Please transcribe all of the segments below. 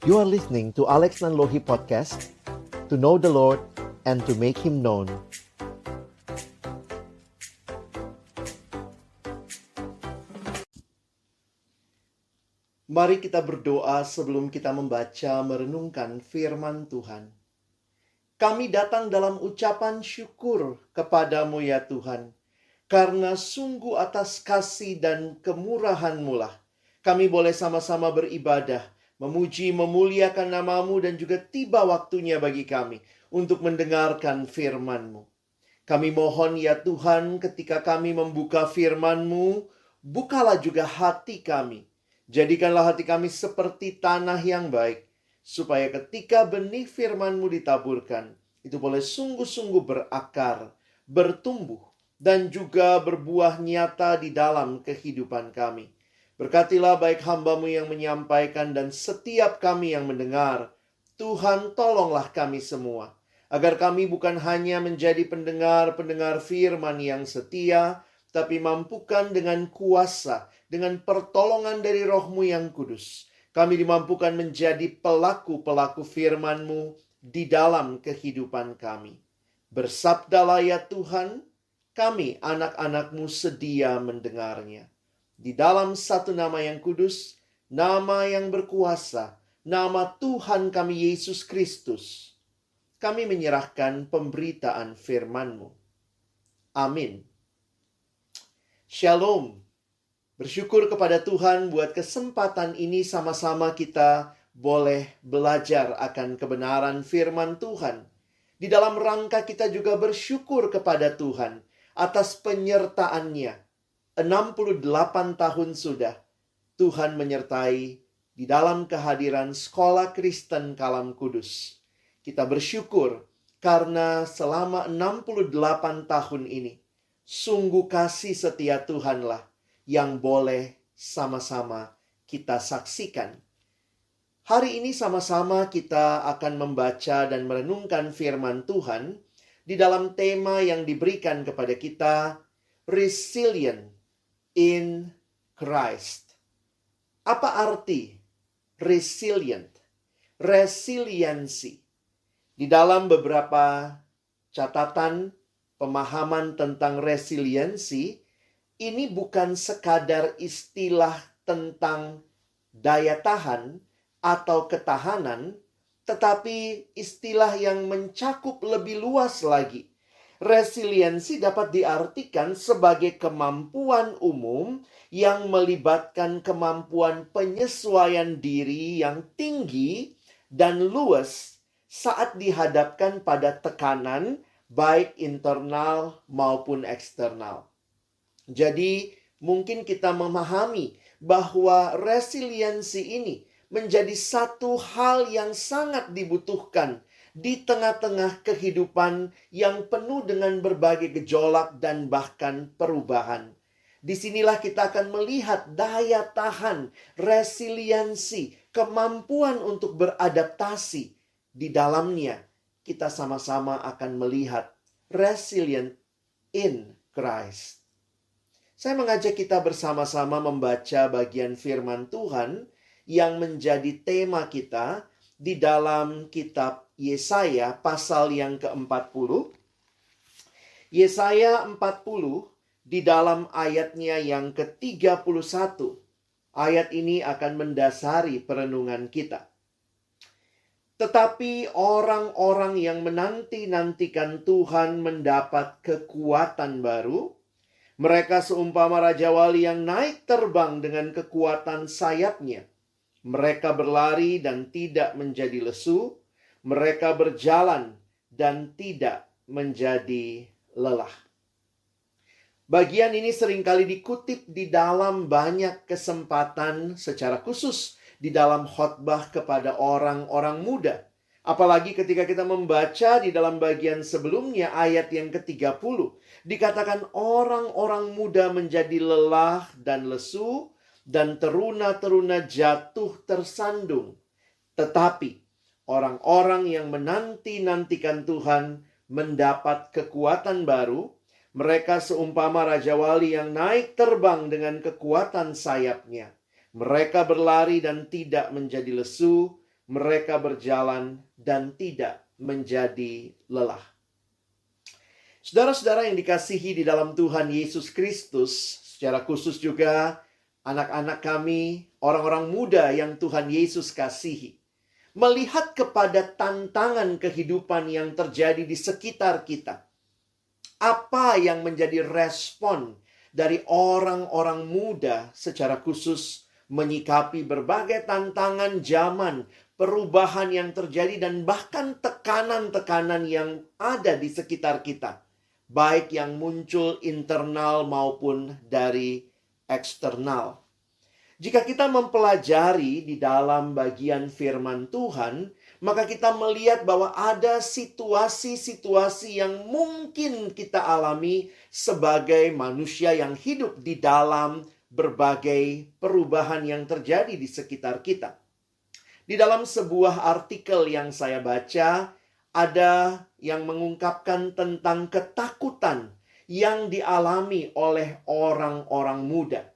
You are listening to Alex Nanlohi Podcast, to know the Lord and to make Him known. Mari kita berdoa sebelum kita membaca merenungkan firman Tuhan. Kami datang dalam ucapan syukur kepadamu ya Tuhan, karena sungguh atas kasih dan kemurahan-Mu lah kami boleh sama-sama beribadah, memuji, memuliakan nama-Mu, dan juga tiba waktunya bagi kami untuk mendengarkan firman-Mu. Kami mohon ya Tuhan, ketika kami membuka firman-Mu, bukalah juga hati kami. Jadikanlah hati kami seperti tanah yang baik, supaya ketika benih firman-Mu ditaburkan, itu boleh sungguh-sungguh berakar, bertumbuh, dan juga berbuah nyata di dalam kehidupan kami. Berkatilah baik hamba-Mu yang menyampaikan dan setiap kami yang mendengar. Tuhan, tolonglah kami semua, agar kami bukan hanya menjadi pendengar-pendengar firman yang setia, tapi mampukan dengan kuasa, dengan pertolongan dari Roh-Mu yang kudus, kami dimampukan menjadi pelaku-pelaku firman-Mu di dalam kehidupan kami. Bersabdalah ya Tuhan, kami anak-anak-Mu sedia mendengarnya. Di dalam satu nama yang kudus, nama yang berkuasa, nama Tuhan kami Yesus Kristus, kami menyerahkan pemberitaan firman-Mu. Amin. Shalom. Bersyukur kepada Tuhan buat kesempatan ini sama-sama kita boleh belajar akan kebenaran firman Tuhan. Di dalam rangka kita juga bersyukur kepada Tuhan atas penyertaan-Nya. 68 tahun sudah Tuhan menyertai di dalam kehadiran Sekolah Kristen Kalam Kudus. Kita bersyukur karena selama 68 tahun ini sungguh kasih setia Tuhanlah yang boleh sama-sama kita saksikan. Hari ini sama-sama kita akan membaca dan merenungkan firman Tuhan di dalam tema yang diberikan kepada kita, Resilient in Christ. Apa arti resilient? Resiliensi. Di dalam beberapa catatan pemahaman tentang resiliensi, ini bukan sekadar istilah tentang daya tahan atau ketahanan, tetapi istilah yang mencakup lebih luas lagi. Resiliensi dapat diartikan sebagai kemampuan umum yang melibatkan kemampuan penyesuaian diri yang tinggi dan luas saat dihadapkan pada tekanan baik internal maupun eksternal. Jadi mungkin kita memahami bahwa resiliensi ini menjadi satu hal yang sangat dibutuhkan di tengah-tengah kehidupan yang penuh dengan berbagai gejolak dan bahkan perubahan. Disinilah kita akan melihat daya tahan, resiliensi, kemampuan untuk beradaptasi. Di dalamnya kita sama-sama akan melihat resilient in Christ. Saya mengajak kita bersama-sama membaca bagian firman Tuhan yang menjadi tema kita di dalam kitab Yesaya pasal yang ke-40. Yesaya 40 di dalam ayatnya yang ke-31. Ayat ini akan mendasari perenungan kita. Tetapi orang-orang yang menanti-nantikan Tuhan mendapat kekuatan baru. Mereka seumpama Raja Wali yang naik terbang dengan kekuatan sayapnya. Mereka berlari dan tidak menjadi lesu. Mereka berjalan dan tidak menjadi lelah. Bagian ini seringkali dikutip di dalam banyak kesempatan secara khusus di dalam khotbah kepada orang-orang muda. Apalagi ketika kita membaca di dalam bagian sebelumnya ayat yang ke-30. Dikatakan orang-orang muda menjadi lelah dan lesu dan teruna-teruna jatuh tersandung. Tetapi orang-orang yang menanti-nantikan Tuhan mendapat kekuatan baru. Mereka seumpama Raja Wali yang naik terbang dengan kekuatan sayapnya. Mereka berlari dan tidak menjadi lesu. mereka berjalan dan tidak menjadi lelah. Saudara-saudara yang dikasihi di dalam Tuhan Yesus Kristus, secara khusus juga anak-anak kami, orang-orang muda yang Tuhan Yesus kasihi, melihat kepada tantangan kehidupan yang terjadi di sekitar kita. Apa yang menjadi respon dari orang-orang muda secara khusus menyikapi berbagai tantangan zaman, perubahan yang terjadi, dan bahkan tekanan-tekanan yang ada di sekitar kita, baik yang muncul internal maupun dari eksternal. Jika kita mempelajari di dalam bagian firman Tuhan, maka kita melihat bahwa ada situasi-situasi yang mungkin kita alami sebagai manusia yang hidup di dalam berbagai perubahan yang terjadi di sekitar kita. Di dalam sebuah artikel yang saya baca, ada yang mengungkapkan tentang ketakutan yang dialami oleh orang-orang muda.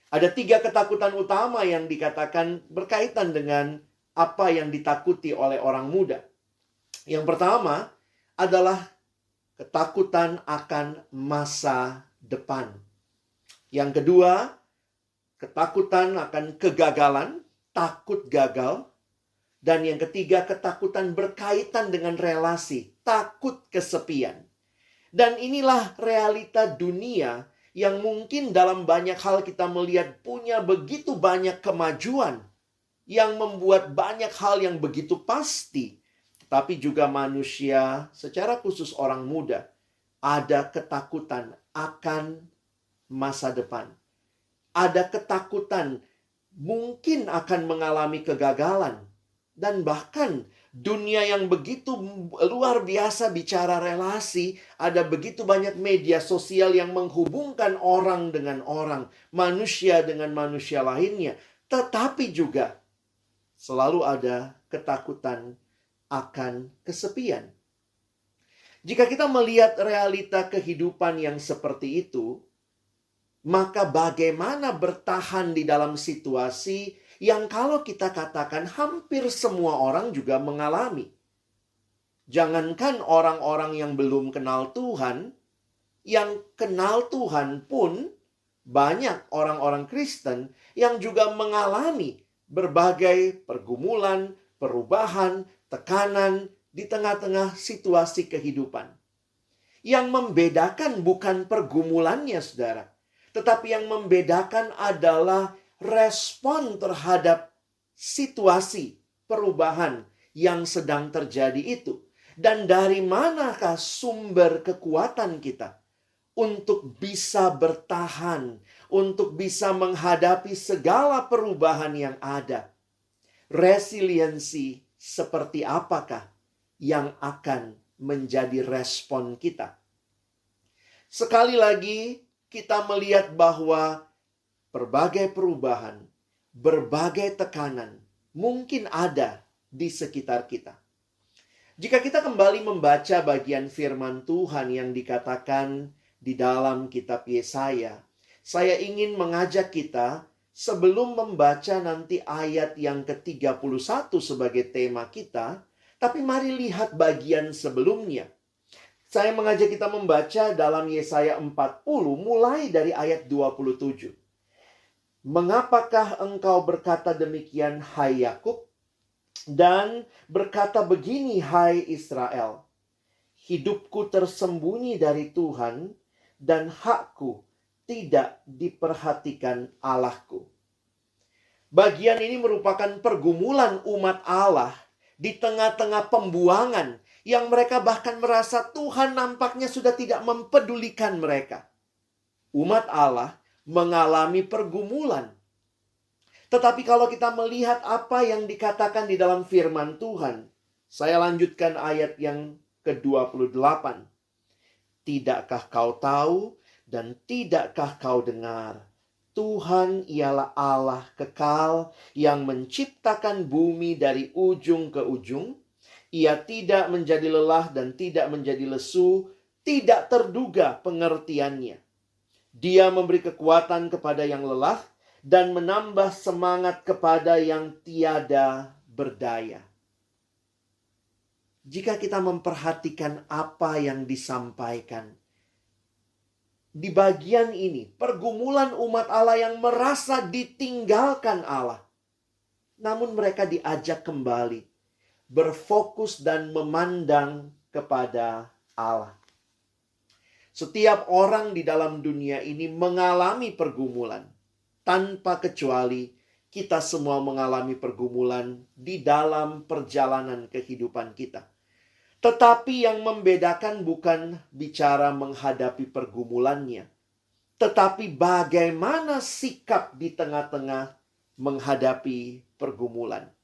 Ada 3 ketakutan utama yang dikatakan berkaitan dengan apa yang ditakuti oleh orang muda. Yang pertama adalah ketakutan akan masa depan. Yang kedua, ketakutan akan kegagalan, takut gagal. Dan yang ketiga, ketakutan berkaitan dengan relasi, takut kesepian. Dan inilah realita dunia yang mungkin dalam banyak hal kita melihat punya begitu banyak kemajuan, yang membuat banyak hal yang begitu pasti. Tapi juga manusia, secara khusus orang muda, ada ketakutan akan masa depan. Ada ketakutan mungkin akan mengalami kegagalan. Dan bahkan dunia yang begitu luar biasa bicara relasi, ada begitu banyak media sosial yang menghubungkan orang dengan orang, manusia dengan manusia lainnya. Tetapi juga selalu ada ketakutan akan kesepian. Jika kita melihat realita kehidupan yang seperti itu, maka bagaimana bertahan di dalam situasi yang kalau kita katakan hampir semua orang juga mengalami. Jangankan orang-orang yang belum kenal Tuhan, yang kenal Tuhan pun banyak orang-orang Kristen yang juga mengalami berbagai pergumulan, perubahan, tekanan di tengah-tengah situasi kehidupan. Yang membedakan bukan pergumulannya, saudara, tetapi yang membedakan adalah respon terhadap situasi perubahan yang sedang terjadi itu. Dan dari manakah sumber kekuatan kita untuk bisa bertahan, untuk bisa menghadapi segala perubahan yang ada? Resiliensi seperti apakah yang akan menjadi respon kita? Sekali lagi, kita melihat bahwa berbagai perubahan, berbagai tekanan mungkin ada di sekitar kita. Jika kita kembali membaca bagian firman Tuhan yang dikatakan di dalam kitab Yesaya, saya ingin mengajak kita sebelum membaca nanti ayat yang ke-31 sebagai tema kita, tapi mari lihat bagian sebelumnya. Saya mengajak kita membaca dalam Yesaya 40 mulai dari ayat 27. Mengapakah engkau berkata demikian, hai Yakub, dan berkata begini, hai Israel? Hidupku tersembunyi dari Tuhan, dan hakku tidak diperhatikan Allahku. Bagian ini merupakan pergumulan umat Allah di tengah-tengah pembuangan, yang mereka bahkan merasa Tuhan nampaknya sudah tidak mempedulikan mereka. Umat Allah mengalami pergumulan. Tetapi kalau kita melihat apa yang dikatakan di dalam firman Tuhan, saya lanjutkan ayat yang ke-28. Tidakkah kau tahu dan tidakkah kau dengar? Tuhan ialah Allah kekal yang menciptakan bumi dari ujung ke ujung. Ia tidak menjadi lelah dan tidak menjadi lesu, tidak terduga pengertiannya. Dia memberi kekuatan kepada yang lelah dan menambah semangat kepada yang tiada berdaya. Jika kita memperhatikan apa yang disampaikan di bagian ini, pergumulan umat Allah yang merasa ditinggalkan Allah, namun mereka diajak kembali berfokus dan memandang kepada Allah. Setiap orang di dalam dunia ini mengalami pergumulan. Tanpa kecuali, kita semua mengalami pergumulan di dalam perjalanan kehidupan kita. Tetapi yang membedakan bukan bicara menghadapi pergumulannya, tetapi bagaimana sikap di tengah-tengah menghadapi pergumulan.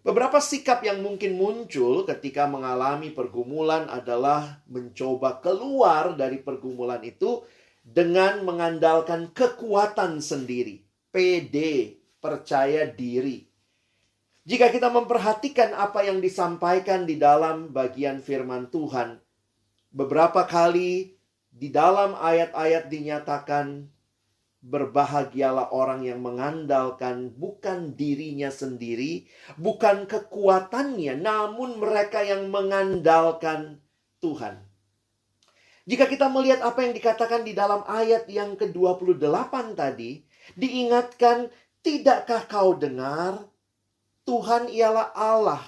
Beberapa sikap yang mungkin muncul ketika mengalami pergumulan adalah mencoba keluar dari pergumulan itu dengan mengandalkan kekuatan sendiri, PD, percaya diri. Jika kita memperhatikan apa yang disampaikan di dalam bagian firman Tuhan, beberapa kali di dalam ayat-ayat dinyatakan, berbahagialah orang yang mengandalkan bukan dirinya sendiri, bukan kekuatannya, namun mereka yang mengandalkan Tuhan. Jika kita melihat apa yang dikatakan di dalam ayat yang ke-28 tadi, diingatkan, tidakkah kau dengar? Tuhan ialah Allah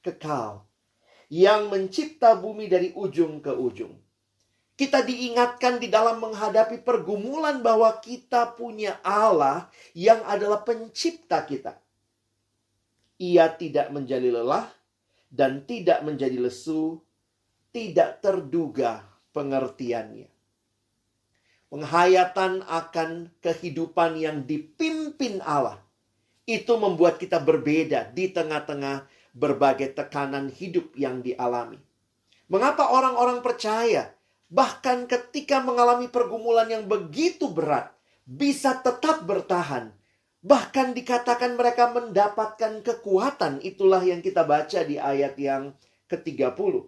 kekal yang mencipta bumi dari ujung ke ujung. Kita diingatkan di dalam menghadapi pergumulan bahwa kita punya Allah yang adalah pencipta kita. Ia tidak menjadi lelah dan tidak menjadi lesu, tidak terduga pengertiannya. Penghayatan akan kehidupan yang dipimpin Allah itu membuat kita berbeda di tengah-tengah berbagai tekanan hidup yang dialami. Mengapa orang-orang percaya bahkan ketika mengalami pergumulan yang begitu berat bisa tetap bertahan? Bahkan dikatakan mereka mendapatkan kekuatan. Itulah yang kita baca di ayat yang ke-30.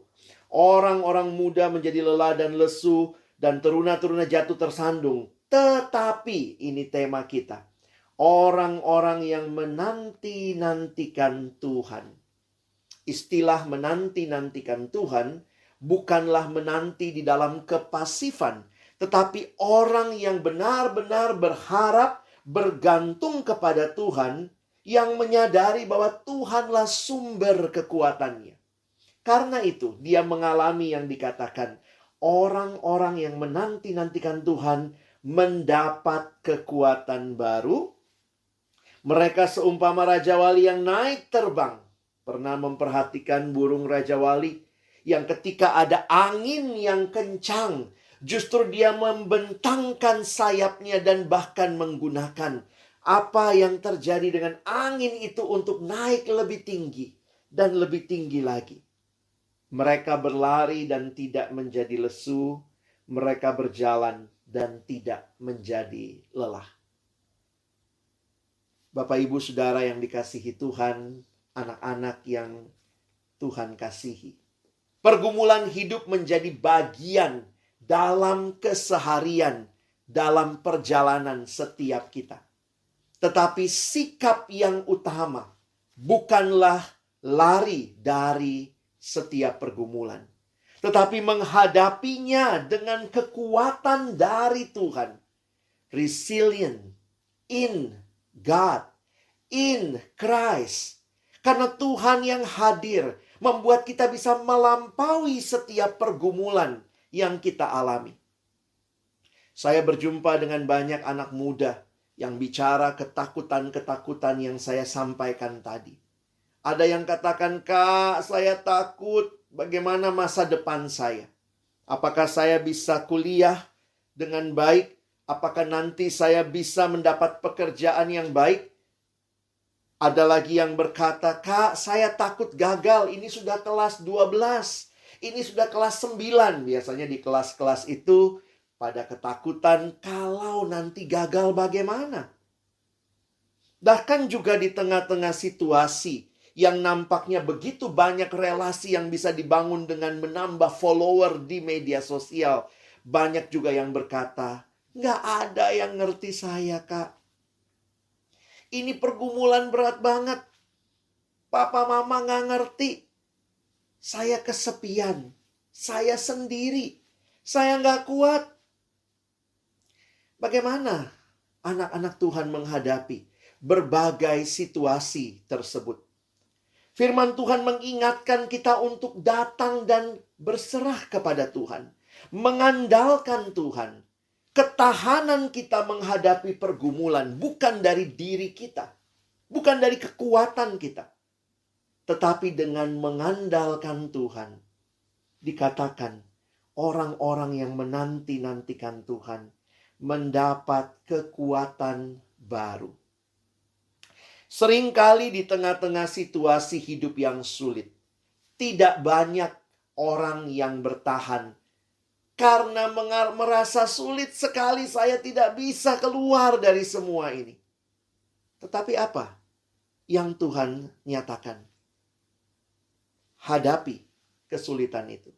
Orang-orang muda menjadi lelah dan lesu dan teruna-teruna jatuh tersandung. Tetapi ini tema kita. Orang-orang yang menanti-nantikan Tuhan. Istilah menanti-nantikan Tuhan bukanlah menanti di dalam kepasifan, tetapi orang yang benar-benar berharap, bergantung kepada Tuhan, yang menyadari bahwa Tuhanlah sumber kekuatannya. Karena itu, dia mengalami yang dikatakan, orang-orang yang menanti-nantikan Tuhan mendapat kekuatan baru. Mereka seumpama Raja Wali yang naik terbang. Pernah memperhatikan burung Raja Wali yang ketika ada angin yang kencang, justru dia membentangkan sayapnya dan bahkan menggunakan apa yang terjadi dengan angin itu untuk naik lebih tinggi dan lebih tinggi lagi. Mereka berlari dan tidak menjadi lesu, mereka berjalan dan tidak menjadi lelah. Bapak, Ibu, Saudara yang dikasihi Tuhan, anak-anak yang Tuhan kasihi. Pergumulan hidup menjadi bagian dalam keseharian, dalam perjalanan setiap kita. Tetapi sikap yang utama bukanlah lari dari setiap pergumulan, tetapi menghadapinya dengan kekuatan dari Tuhan. Resilient in God, in Christ. Karena Tuhan yang hadir membuat kita bisa melampaui setiap pergumulan yang kita alami. Saya berjumpa dengan banyak anak muda yang bicara ketakutan-ketakutan yang saya sampaikan tadi. Ada yang katakan, "Kak, saya takut bagaimana masa depan saya. Apakah saya bisa kuliah dengan baik? Apakah nanti saya bisa mendapat pekerjaan yang baik?" Ada lagi yang berkata, "Kak, saya takut gagal. Ini sudah kelas 12. Ini sudah kelas 9. Biasanya di kelas-kelas itu pada ketakutan kalau nanti gagal bagaimana. Bahkan juga di tengah-tengah situasi yang nampaknya begitu banyak relasi yang bisa dibangun dengan menambah follower di media sosial. Banyak juga yang berkata, "Nggak ada yang ngerti saya, Kak. Ini pergumulan berat banget. Papa mama nggak ngerti. Saya kesepian. Saya sendiri. Saya nggak kuat. Bagaimana anak-anak Tuhan menghadapi berbagai situasi tersebut? Firman Tuhan mengingatkan kita untuk datang dan berserah kepada Tuhan. Mengandalkan Tuhan. Ketahanan kita menghadapi pergumulan bukan dari diri kita. Bukan dari kekuatan kita. Tetapi dengan mengandalkan Tuhan. Dikatakan orang-orang yang menanti-nantikan Tuhan mendapat kekuatan baru. Seringkali di tengah-tengah situasi hidup yang sulit, tidak banyak orang yang bertahan. Karena merasa sulit sekali, saya tidak bisa keluar dari semua ini. Tetapi apa yang Tuhan nyatakan? Hadapi kesulitan itu.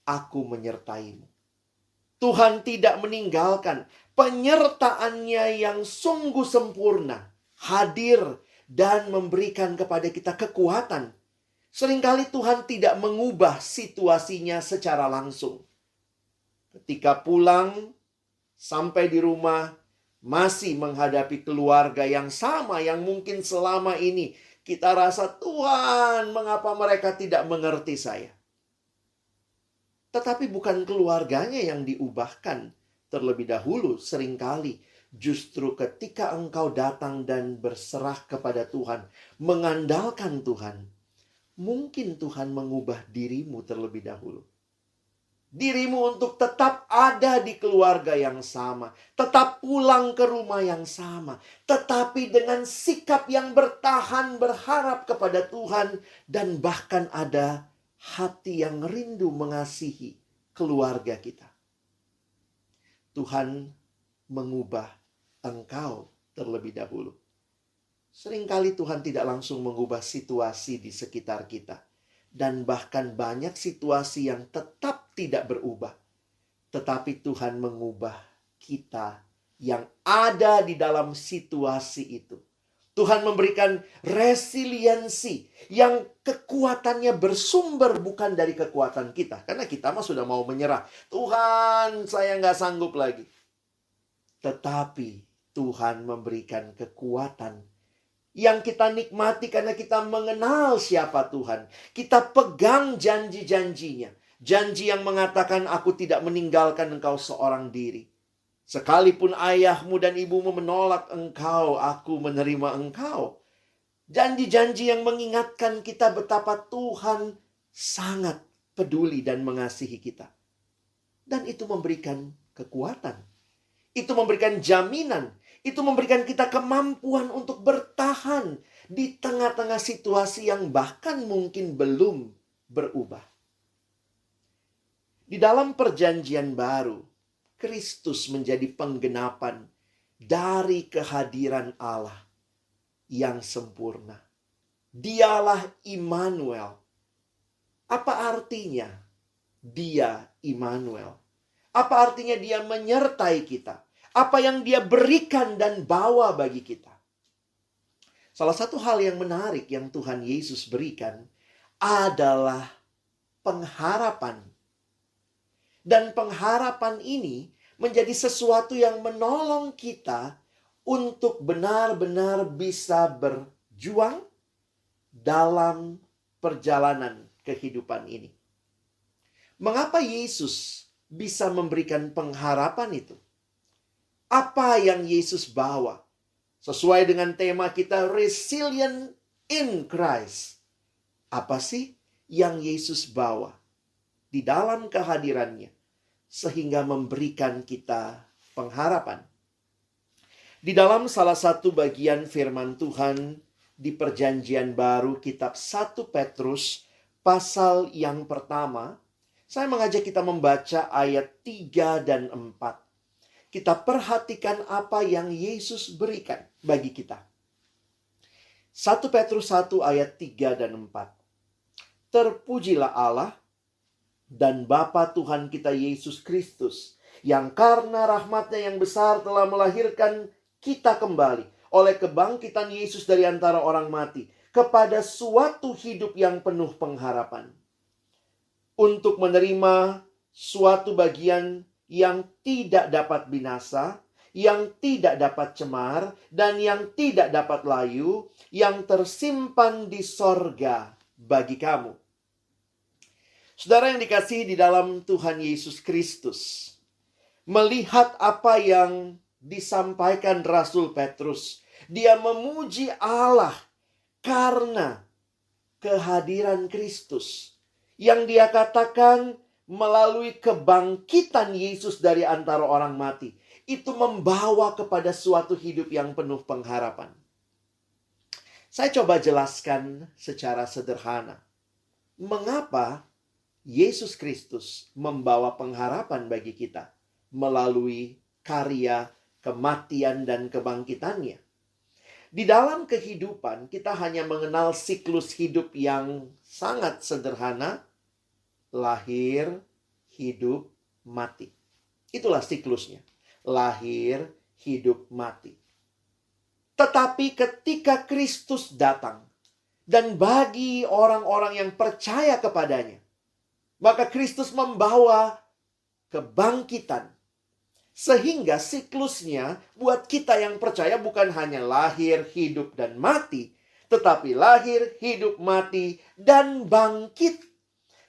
Aku menyertaimu. Tuhan tidak meninggalkan. Penyertaannya yang sungguh sempurna hadir dan memberikan kepada kita kekuatan. Seringkali Tuhan tidak mengubah situasinya secara langsung. Ketika pulang sampai di rumah, masih menghadapi keluarga yang sama, yang mungkin selama ini kita rasa, Tuhan, mengapa mereka tidak mengerti saya? Tetapi bukan keluarganya yang diubahkan terlebih dahulu. Seringkali justru ketika engkau datang dan berserah kepada Tuhan, mengandalkan Tuhan, mungkin Tuhan mengubah dirimu terlebih dahulu. Dirimu untuk tetap ada di keluarga yang sama. Tetap pulang ke rumah yang sama. Tetapi dengan sikap yang bertahan, berharap kepada Tuhan. Dan bahkan ada hati yang rindu mengasihi keluarga kita. Tuhan mengubah engkau terlebih dahulu. Seringkali Tuhan tidak langsung mengubah situasi di sekitar kita. Dan bahkan banyak situasi yang tetap tidak berubah. Tetapi Tuhan mengubah kita yang ada di dalam situasi itu. Tuhan memberikan resiliensi yang kekuatannya bersumber bukan dari kekuatan kita. Karena kita mah sudah mau menyerah. Tuhan, saya nggak sanggup lagi. Tetapi Tuhan memberikan kekuatan yang kita nikmati karena kita mengenal siapa Tuhan. Kita pegang janji-janjinya. Janji yang mengatakan aku tidak meninggalkan engkau seorang diri. Sekalipun ayahmu dan ibumu menolak engkau, aku menerima engkau. Janji-janji yang mengingatkan kita betapa Tuhan sangat peduli dan mengasihi kita. Dan itu memberikan kekuatan. Itu memberikan jaminan. Itu memberikan kita kemampuan untuk bertahan di tengah-tengah situasi yang bahkan mungkin belum berubah. Di dalam perjanjian baru, Kristus menjadi penggenapan dari kehadiran Allah yang sempurna. Dialah Immanuel. Apa artinya Dia Immanuel? Apa artinya Dia menyertai kita? Apa yang Dia berikan dan bawa bagi kita? Salah satu hal yang menarik yang Tuhan Yesus berikan adalah pengharapan. Dan pengharapan ini menjadi sesuatu yang menolong kita untuk benar-benar bisa berjuang dalam perjalanan kehidupan ini. Mengapa Yesus bisa memberikan pengharapan itu? Apa yang Yesus bawa? Sesuai dengan tema kita, Resilient in Christ. Apa sih yang Yesus bawa di dalam kehadirannya sehingga memberikan kita pengharapan? Di dalam salah satu bagian firman Tuhan di Perjanjian Baru, kitab 1 Petrus pasal yang pertama, saya mengajak kita membaca ayat 3 dan 4. Kita perhatikan apa yang Yesus berikan bagi kita. 1 Petrus 1 ayat 3 dan 4. Terpujilah Allah dan Bapa Tuhan kita Yesus Kristus, yang karena rahmat-Nya yang besar telah melahirkan kita kembali oleh kebangkitan Yesus dari antara orang mati, kepada suatu hidup yang penuh pengharapan. Untuk menerima suatu bagian yang tidak dapat binasa, yang tidak dapat cemar, dan yang tidak dapat layu, yang tersimpan di sorga bagi kamu. Saudara yang dikasihi di dalam Tuhan Yesus Kristus, melihat apa yang disampaikan Rasul Petrus, dia memuji Allah karena kehadiran Kristus yang dia katakan melalui kebangkitan Yesus dari antara orang mati. Itu membawa kepada suatu hidup yang penuh pengharapan. Saya coba jelaskan secara sederhana. Mengapa Yesus Kristus membawa pengharapan bagi kita melalui karya, kematian, dan kebangkitannya? Di dalam kehidupan, kita hanya mengenal siklus hidup yang sangat sederhana. Lahir, hidup, mati. Itulah siklusnya. Lahir, hidup, mati. Tetapi ketika Kristus datang, dan bagi orang-orang yang percaya kepadanya, maka Kristus membawa kebangkitan. Sehingga siklusnya buat kita yang percaya bukan hanya lahir, hidup, dan mati, tetapi lahir, hidup, mati, dan bangkit.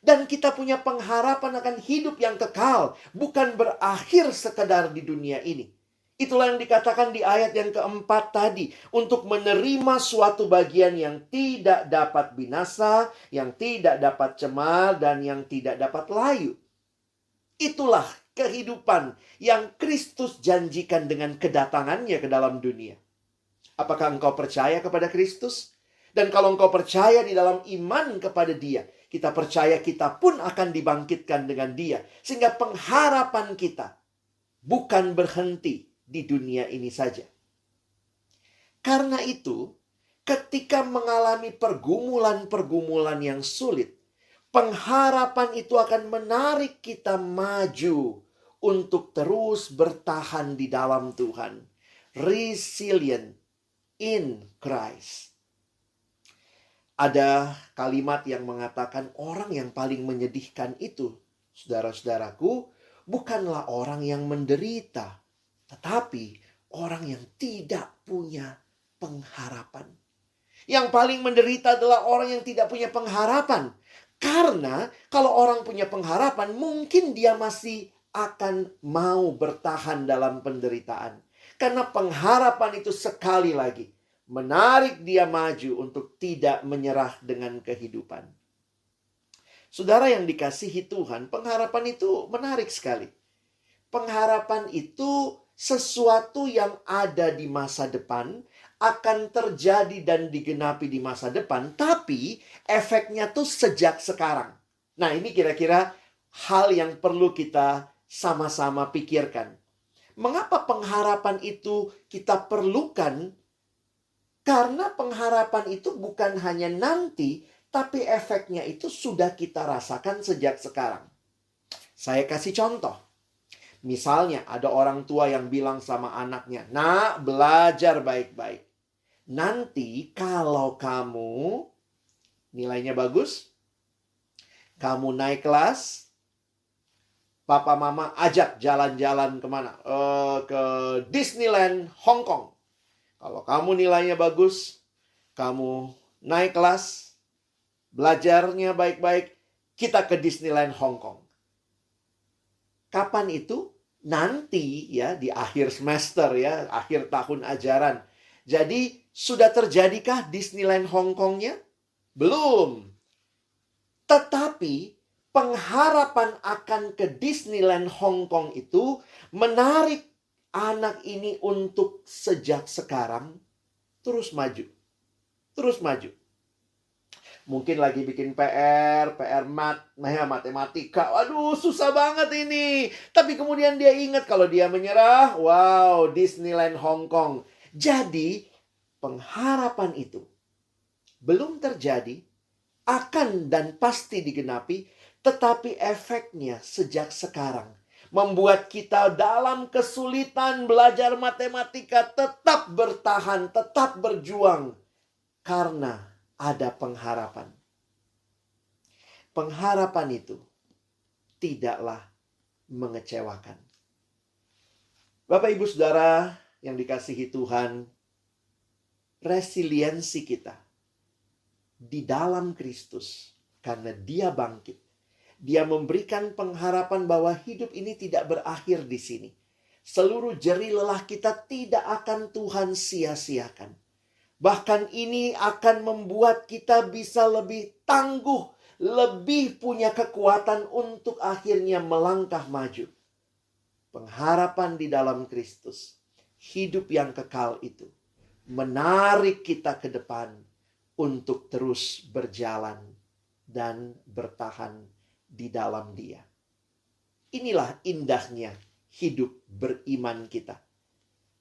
Dan kita punya pengharapan akan hidup yang kekal, bukan berakhir sekedar di dunia ini. Itulah yang dikatakan di ayat yang keempat tadi, untuk menerima suatu bagian yang tidak dapat binasa, yang tidak dapat cemar, dan yang tidak dapat layu. Itulah kehidupan yang Kristus janjikan dengan kedatangannya ke dalam dunia. Apakah engkau percaya kepada Kristus? Dan kalau engkau percaya di dalam iman kepada Dia, kita percaya kita pun akan dibangkitkan dengan Dia. Sehingga pengharapan kita bukan berhenti di dunia ini saja. Karena itu, ketika mengalami pergumulan-pergumulan yang sulit, pengharapan itu akan menarik kita maju untuk terus bertahan di dalam Tuhan. Resilient in Christ. Ada kalimat yang mengatakan orang yang paling menyedihkan itu, saudara-saudaraku, bukanlah orang yang menderita, tetapi orang yang tidak punya pengharapan. Yang paling menderita adalah orang yang tidak punya pengharapan. Karena kalau orang punya pengharapan, mungkin dia masih akan mau bertahan dalam penderitaan. Karena pengharapan itu sekali lagi menarik dia maju untuk tidak menyerah dengan kehidupan. Saudara yang dikasihi Tuhan, pengharapan itu menarik sekali. Pengharapan itu sesuatu yang ada di masa depan, akan terjadi dan digenapi di masa depan, tapi efeknya tuh sejak sekarang. Nah, ini kira-kira hal yang perlu kita sama-sama pikirkan. Mengapa pengharapan itu kita perlukan? Karena pengharapan itu bukan hanya nanti, tapi efeknya itu sudah kita rasakan sejak sekarang. Saya kasih contoh. Misalnya ada orang tua yang bilang sama anaknya, "Nak, belajar baik-baik. Nanti kalau kamu nilainya bagus, kamu naik kelas, papa mama ajak jalan-jalan kemana? Ke Disneyland Hong Kong. Kalau kamu nilainya bagus, kamu naik kelas, belajarnya baik-baik, kita ke Disneyland Hong Kong." Kapan itu? Nanti ya, di akhir semester ya, akhir tahun ajaran. Jadi sudah terjadikah Disneyland Hong Kongnya? Belum. Tetapi pengharapan akan ke Disneyland Hong Kong itu menarik anak ini untuk sejak sekarang terus maju. Terus maju. Mungkin lagi bikin PR matematika. Waduh, susah banget ini. Tapi kemudian dia ingat kalau dia menyerah, wow, Disneyland Hong Kong. Jadi, pengharapan itu belum terjadi, akan dan pasti digenapi, tetapi efeknya sejak sekarang membuat kita dalam kesulitan belajar matematika tetap bertahan, tetap berjuang. Karena ada pengharapan. Pengharapan itu tidaklah mengecewakan. Bapak, Ibu, Saudara yang dikasihi Tuhan, resiliensi kita di dalam Kristus karena Dia bangkit. Dia memberikan pengharapan bahwa hidup ini tidak berakhir di sini. Seluruh jerih lelah kita tidak akan Tuhan sia-siakan. Bahkan ini akan membuat kita bisa lebih tangguh, lebih punya kekuatan untuk akhirnya melangkah maju. Pengharapan di dalam Kristus, hidup yang kekal itu, menarik kita ke depan untuk terus berjalan dan bertahan di dalam Dia. Inilah indahnya hidup beriman kita.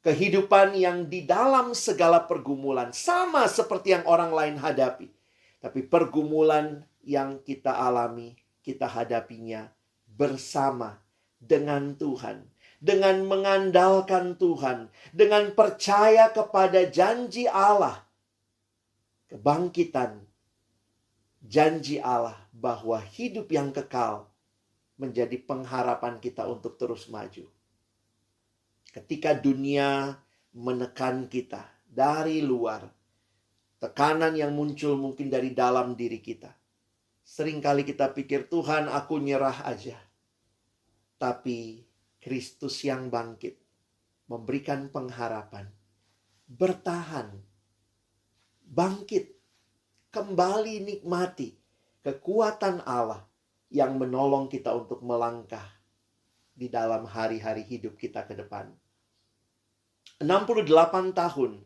Kehidupan yang di dalam segala pergumulan, sama seperti yang orang lain hadapi. Tapi pergumulan yang kita alami, kita hadapinya bersama dengan Tuhan. Dengan mengandalkan Tuhan. Dengan percaya kepada janji Allah. Kebangkitan janji Allah bahwa hidup yang kekal menjadi pengharapan kita untuk terus maju. Ketika dunia menekan kita dari luar, tekanan yang muncul mungkin dari dalam diri kita. Seringkali kita pikir, Tuhan, aku nyerah aja. Tapi Kristus yang bangkit memberikan pengharapan. Bertahan. Bangkit. Kembali nikmati kekuatan Allah yang menolong kita untuk melangkah di dalam hari-hari hidup kita ke depan. 68 tahun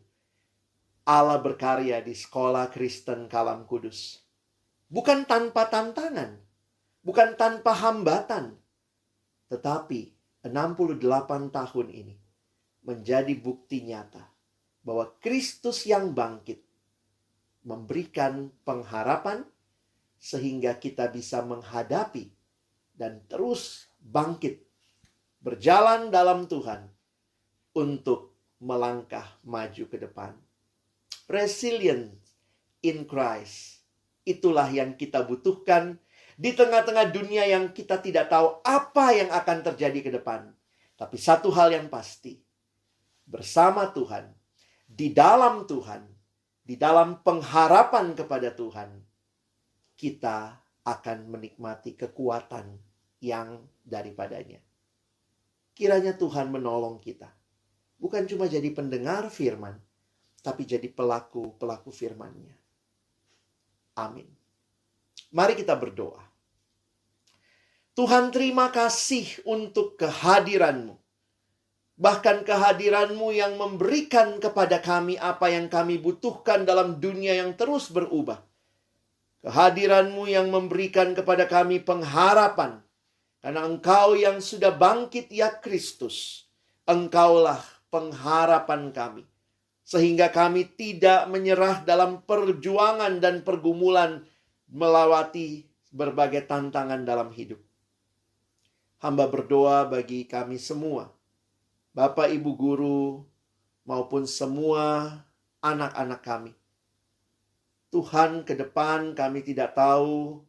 Allah berkarya di Sekolah Kristen Kalam Kudus. Bukan tanpa tantangan, bukan tanpa hambatan, tetapi 68 tahun ini menjadi bukti nyata bahwa Kristus yang bangkit memberikan pengharapan sehingga kita bisa menghadapi dan terus bangkit, berjalan dalam Tuhan untuk melangkah maju ke depan. Resilience in Christ. Itulah yang kita butuhkan di tengah-tengah dunia yang kita tidak tahu apa yang akan terjadi ke depan. Tapi satu hal yang pasti, bersama Tuhan, di dalam Tuhan, di dalam pengharapan kepada Tuhan, kita akan menikmati kekuatan yang daripadanya. Kiranya Tuhan menolong kita. Bukan cuma jadi pendengar firman, tapi jadi pelaku-pelaku firman-Nya. Amin. Mari kita berdoa. Tuhan, terima kasih untuk kehadiran-Mu. Bahkan kehadiran-Mu yang memberikan kepada kami apa yang kami butuhkan dalam dunia yang terus berubah. Kehadiran-Mu yang memberikan kepada kami pengharapan. Karena Engkau yang sudah bangkit, ya Kristus. Engkaulah pengharapan kami. Sehingga kami tidak menyerah dalam perjuangan dan pergumulan melewati berbagai tantangan dalam hidup. Hamba berdoa bagi kami semua, Bapak, Ibu guru, maupun semua anak-anak kami. Tuhan, ke depan kami tidak tahu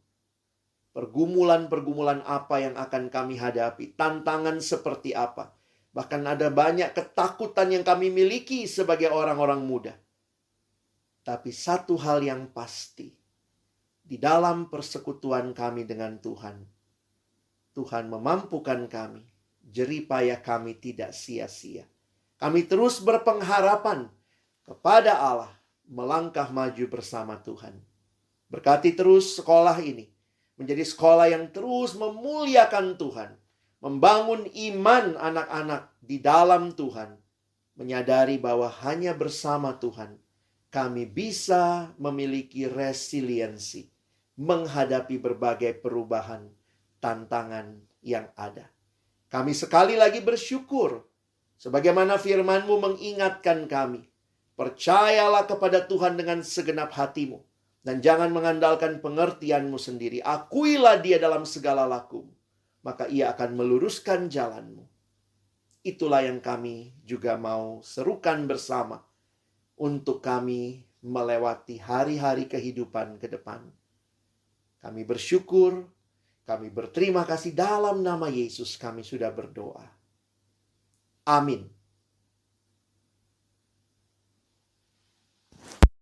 pergumulan-pergumulan apa yang akan kami hadapi, tantangan seperti apa. Bahkan ada banyak ketakutan yang kami miliki sebagai orang-orang muda. Tapi satu hal yang pasti, di dalam persekutuan kami dengan Tuhan, Tuhan memampukan kami, jerih payah kami tidak sia-sia. Kami terus berpengharapan kepada Allah, melangkah maju bersama Tuhan. Berkati terus sekolah ini, menjadi sekolah yang terus memuliakan Tuhan. Membangun iman anak-anak di dalam Tuhan. Menyadari bahwa hanya bersama Tuhan kami bisa memiliki resiliensi. Menghadapi berbagai perubahan, tantangan yang ada. Kami sekali lagi bersyukur. Sebagaimana firman-Mu mengingatkan kami. Percayalah kepada Tuhan dengan segenap hatimu. Dan jangan mengandalkan pengertianmu sendiri. Akuilah Dia dalam segala lakumu. Maka Ia akan meluruskan jalanmu. Itulah yang kami juga mau serukan bersama. Untuk kami melewati hari-hari kehidupan ke depan. Kami bersyukur, kami berterima kasih dalam nama Yesus kami sudah berdoa. Amin.